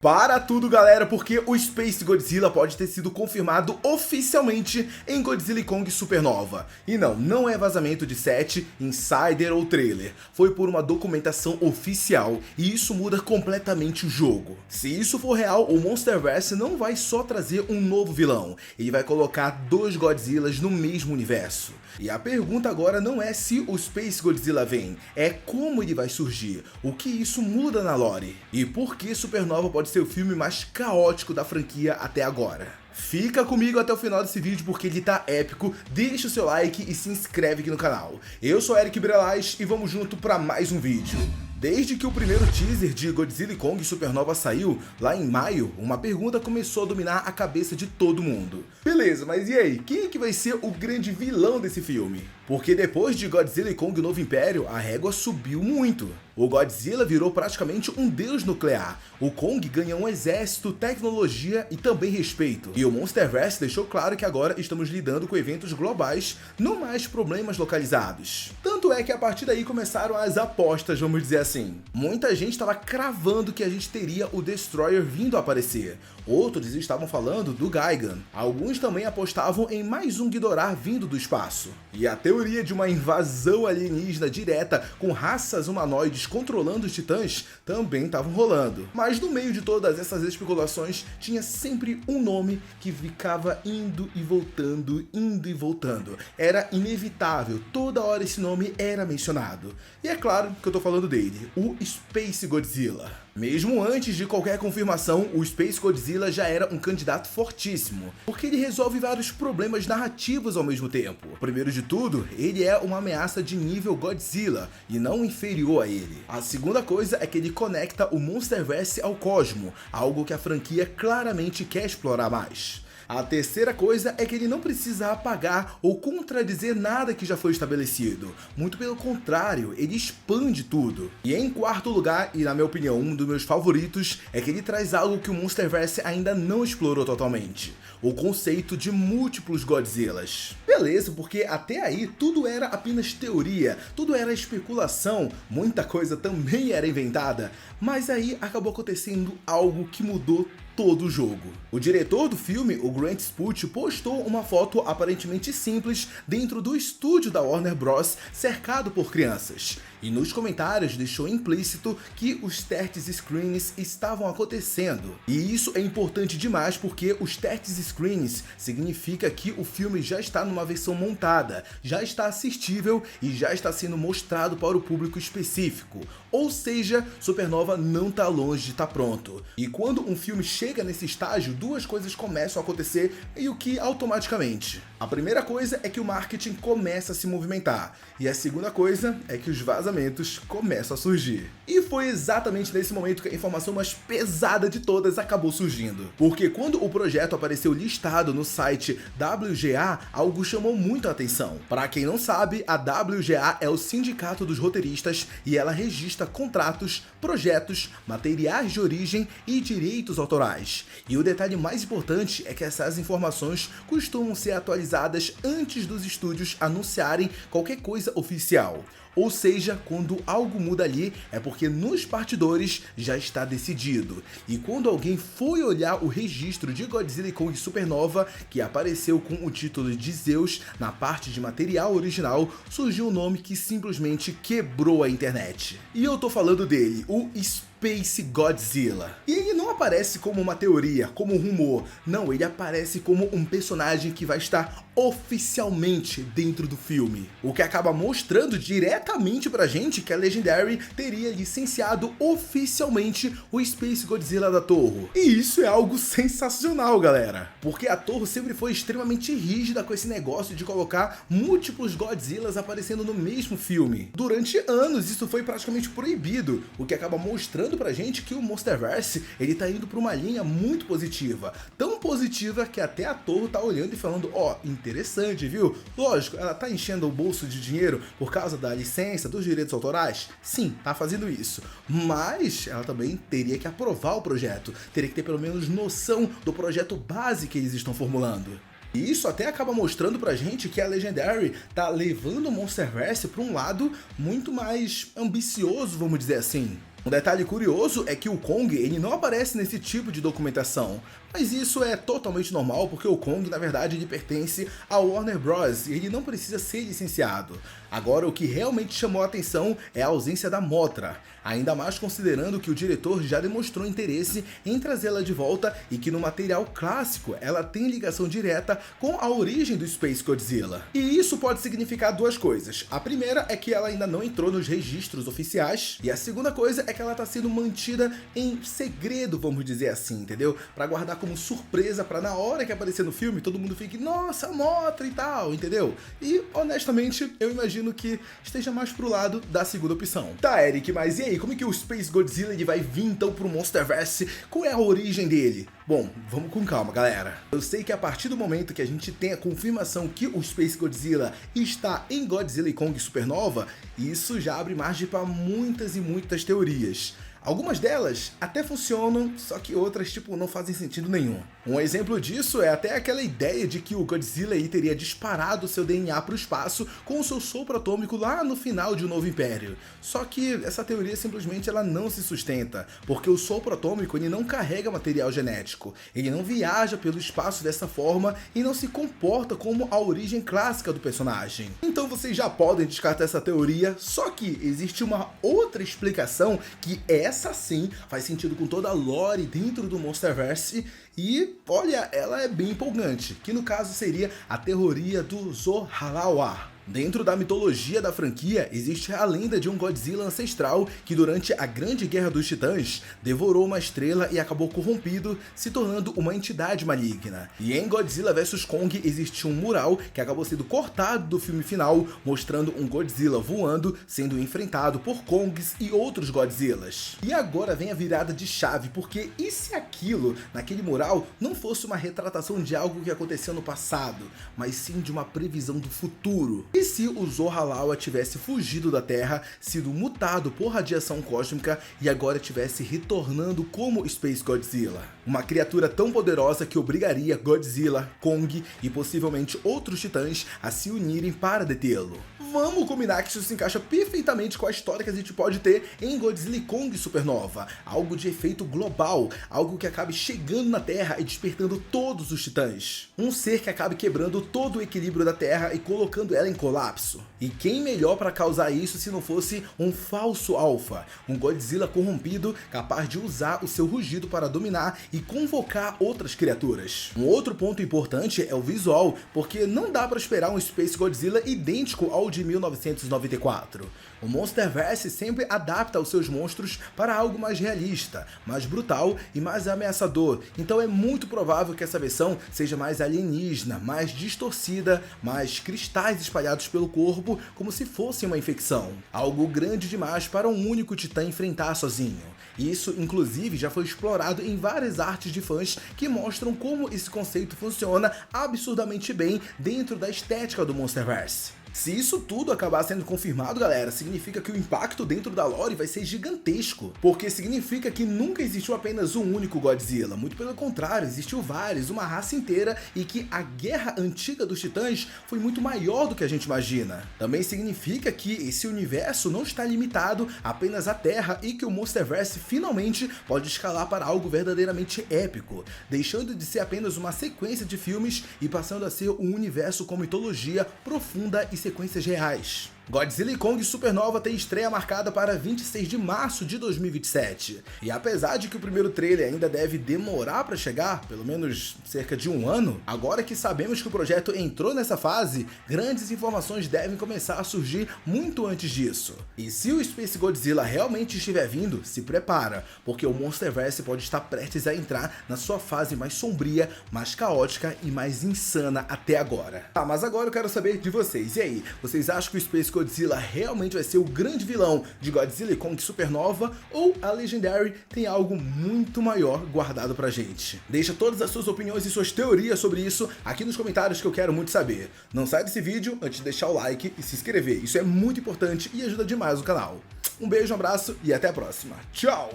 Para tudo, galera, porque o Space Godzilla pode ter sido confirmado oficialmente em Godzilla e Kong Supernova. E não é vazamento de set, insider ou trailer. Foi por uma documentação oficial e isso muda completamente o jogo. Se isso for real, o Monsterverse não vai só trazer um novo vilão, ele vai colocar dois Godzillas no mesmo universo. E a pergunta agora não é se o Space Godzilla vem, é como ele vai surgir, o que isso muda na lore e por que Supernova pode ser o filme mais caótico da franquia até agora. Fica comigo até o final desse vídeo porque ele tá épico, deixa o seu like e se inscreve aqui no canal. Eu sou Eric Brelaz e vamos junto para mais um vídeo. Desde que o primeiro teaser de Godzilla e Kong Supernova saiu, lá em maio, uma pergunta começou a dominar a cabeça de todo mundo. Beleza, mas e aí, quem é que vai ser o grande vilão desse filme? Porque depois de Godzilla e Kong Novo Império, a régua subiu muito. O Godzilla virou praticamente um deus nuclear, o Kong ganha um exército, tecnologia e também respeito. E o Monsterverse deixou claro que agora estamos lidando com eventos globais, não mais problemas localizados. Tanto é que a partir daí começaram as apostas, vamos dizer assim. Muita gente estava cravando que a gente teria o Destroyer vindo a aparecer. Outros estavam falando do Gigan. Alguns também apostavam em mais um Ghidorah vindo do espaço. E a teoria de uma invasão alienígena direta com raças humanoides controlando os titãs também estavam rolando. Mas no meio de todas essas especulações tinha sempre um nome que ficava indo e voltando, indo e voltando. Era inevitável, toda hora esse nome era mencionado. E é claro que eu tô falando dele, o Space Godzilla. Mesmo antes de qualquer confirmação, o Space Godzilla já era um candidato fortíssimo, porque ele resolve vários problemas narrativos ao mesmo tempo. Primeiro de tudo, ele é uma ameaça de nível Godzilla, e não inferior a ele. A segunda coisa é que ele conecta o Monsterverse ao cosmo, algo que a franquia claramente quer explorar mais. A terceira coisa é que ele não precisa apagar ou contradizer nada que já foi estabelecido. Muito pelo contrário, ele expande tudo. E em quarto lugar, e na minha opinião um dos meus favoritos, é que ele traz algo que o Monsterverse ainda não explorou totalmente. O conceito de múltiplos Godzillas. Beleza, porque até aí tudo era apenas teoria, tudo era especulação, muita coisa também era inventada, mas aí acabou acontecendo algo que mudou todo o jogo. O diretor do filme, o Grant Sputz, postou uma foto aparentemente simples dentro do estúdio da Warner Bros, cercado por crianças. E nos comentários deixou implícito que os test screens estavam acontecendo. E isso é importante demais porque os test screens significa que o filme já está numa versão montada, já está assistível e já está sendo mostrado para o público específico. Ou seja, Supernova não está longe de estar pronto. E quando um filme chega nesse estágio, duas coisas começam a acontecer meio que automaticamente. A primeira coisa é que o marketing começa a se movimentar. E a segunda coisa é que os vazamentos começam a surgir. E foi exatamente nesse momento que a informação mais pesada de todas acabou surgindo. Porque quando o projeto apareceu listado no site WGA, algo chamou muito a atenção. Para quem não sabe, a WGA é o sindicato dos roteiristas e ela registra contratos, projetos, materiais de origem e direitos autorais. E o detalhe mais importante é que essas informações costumam ser atualizadas antes dos estúdios anunciarem qualquer coisa oficial. Ou seja, quando algo muda ali, é porque nos bastidores já está decidido. E quando alguém foi olhar o registro de Godzilla e Kong Supernova, que apareceu com o título de Zeus na parte de material original, surgiu um nome que simplesmente quebrou a internet. E eu tô falando dele, o Space Godzilla. E ele não aparece como uma teoria, como um rumor. Não, ele aparece como um personagem que vai estar oficialmente dentro do filme. O que acaba mostrando diretamente pra gente que a Legendary teria licenciado oficialmente o Space Godzilla da Toho. E isso é algo sensacional, galera. Porque a Toho sempre foi extremamente rígida com esse negócio de colocar múltiplos Godzillas aparecendo no mesmo filme. Durante anos isso foi praticamente proibido, o que acaba mostrando pra gente que o Monsterverse ele tá indo pra uma linha muito positiva. Tão positiva que até a Toho tá olhando e falando, ó, interessante, viu? Lógico, ela tá enchendo o bolso de dinheiro por causa da licença, dos direitos autorais? Sim, tá fazendo isso. Mas ela também teria que aprovar o projeto, teria que ter pelo menos noção do projeto base que eles estão formulando. E isso até acaba mostrando pra gente que a Legendary tá levando o Monsterverse pra um lado muito mais ambicioso, vamos dizer assim. Um detalhe curioso é que o Kong ele não aparece nesse tipo de documentação, mas isso é totalmente normal porque o Kong na verdade ele pertence à Warner Bros. E ele não precisa ser licenciado. Agora o que realmente chamou a atenção é a ausência da Mothra, ainda mais considerando que o diretor já demonstrou interesse em trazê-la de volta e que no material clássico ela tem ligação direta com a origem do Space Godzilla. E isso pode significar duas coisas. A primeira é que ela ainda não entrou nos registros oficiais e a segunda coisa é que ela está sendo mantida em segredo, vamos dizer assim, entendeu? Para guardar como surpresa para na hora que aparecer no filme todo mundo fique, nossa, Mothra e tal, entendeu? E honestamente eu imagino que esteja mais pro lado da segunda opção. Tá, Eric, mas e aí, como é que o Space Godzilla ele vai vir então pro Monsterverse? Qual é a origem dele? Bom, vamos com calma, galera. Eu sei que a partir do momento que a gente tem a confirmação que o Space Godzilla está em Godzilla e Kong Supernova, isso já abre margem para muitas e muitas teorias. Algumas delas até funcionam, só que outras, tipo, não fazem sentido nenhum. Um exemplo disso é até aquela ideia de que o Godzilla aí teria disparado seu DNA para o espaço com o seu sopro atômico lá no final de O Novo Império. Só que essa teoria simplesmente ela não se sustenta, porque o sopro atômico ele não carrega material genético, ele não viaja pelo espaço dessa forma e não se comporta como a origem clássica do personagem. Então vocês já podem descartar essa teoria, só que existe uma outra explicação que essa sim faz sentido com toda a lore dentro do Monsterverse e, olha, ela é bem empolgante, que no caso seria a teoria do Zohalawa. Dentro da mitologia da franquia, existe a lenda de um Godzilla ancestral que durante a Grande Guerra dos Titãs devorou uma estrela e acabou corrompido, se tornando uma entidade maligna. E em Godzilla vs Kong existe um mural que acabou sendo cortado do filme final, mostrando um Godzilla voando, sendo enfrentado por Kongs e outros Godzillas. E agora vem a virada de chave, porque e se aquilo, naquele mural, não fosse uma retratação de algo que aconteceu no passado, mas sim de uma previsão do futuro? E se o Zohalawa tivesse fugido da Terra, sido mutado por radiação cósmica e agora estivesse retornando como Space Godzilla? Uma criatura tão poderosa que obrigaria Godzilla, Kong e possivelmente outros titãs a se unirem para detê-lo. Vamos combinar que isso se encaixa perfeitamente com a história que a gente pode ter em Godzilla e Kong Supernova. Algo de efeito global, algo que acabe chegando na Terra e despertando todos os titãs. Um ser que acabe quebrando todo o equilíbrio da Terra e colocando ela em colapso. E quem melhor para causar isso se não fosse um falso alfa, um Godzilla corrompido capaz de usar o seu rugido para dominar e convocar outras criaturas. Um outro ponto importante é o visual, porque não dá para esperar um Space Godzilla idêntico ao de 1994. O Monsterverse sempre adapta os seus monstros para algo mais realista, mais brutal e mais ameaçador, então é muito provável que essa versão seja mais alienígena, mais distorcida, mais cristais espalhados pelo corpo como se fosse uma infecção. Algo grande demais para um único titã enfrentar sozinho. Isso, inclusive, já foi explorado em várias artes de fãs que mostram como esse conceito funciona absurdamente bem dentro da estética do Monsterverse. Se isso tudo acabar sendo confirmado, galera, significa que o impacto dentro da lore vai ser gigantesco, porque significa que nunca existiu apenas um único Godzilla, muito pelo contrário, existiu vários, uma raça inteira, e que a guerra antiga dos titãs foi muito maior do que a gente imagina. Também significa que esse universo não está limitado apenas à Terra e que o Monsterverse finalmente pode escalar para algo verdadeiramente épico, deixando de ser apenas uma sequência de filmes e passando a ser um universo com mitologia profunda e sequências reais. Godzilla e Kong Supernova tem estreia marcada para 26 de março de 2027. E apesar de que o primeiro trailer ainda deve demorar para chegar, pelo menos cerca de um ano, agora que sabemos que o projeto entrou nessa fase, grandes informações devem começar a surgir muito antes disso. E se o Space Godzilla realmente estiver vindo, se prepara, porque o Monsterverse pode estar prestes a entrar na sua fase mais sombria, mais caótica e mais insana até agora. Tá, mas agora eu quero saber de vocês. E aí, vocês acham que o Space Godzilla realmente vai ser o grande vilão de Godzilla e Kong Supernova, ou a Legendary tem algo muito maior guardado pra gente? Deixa todas as suas opiniões e suas teorias sobre isso aqui nos comentários que eu quero muito saber. Não sai desse vídeo antes de deixar o like e se inscrever, isso é muito importante e ajuda demais o canal. Um beijo, um abraço e até a próxima. Tchau!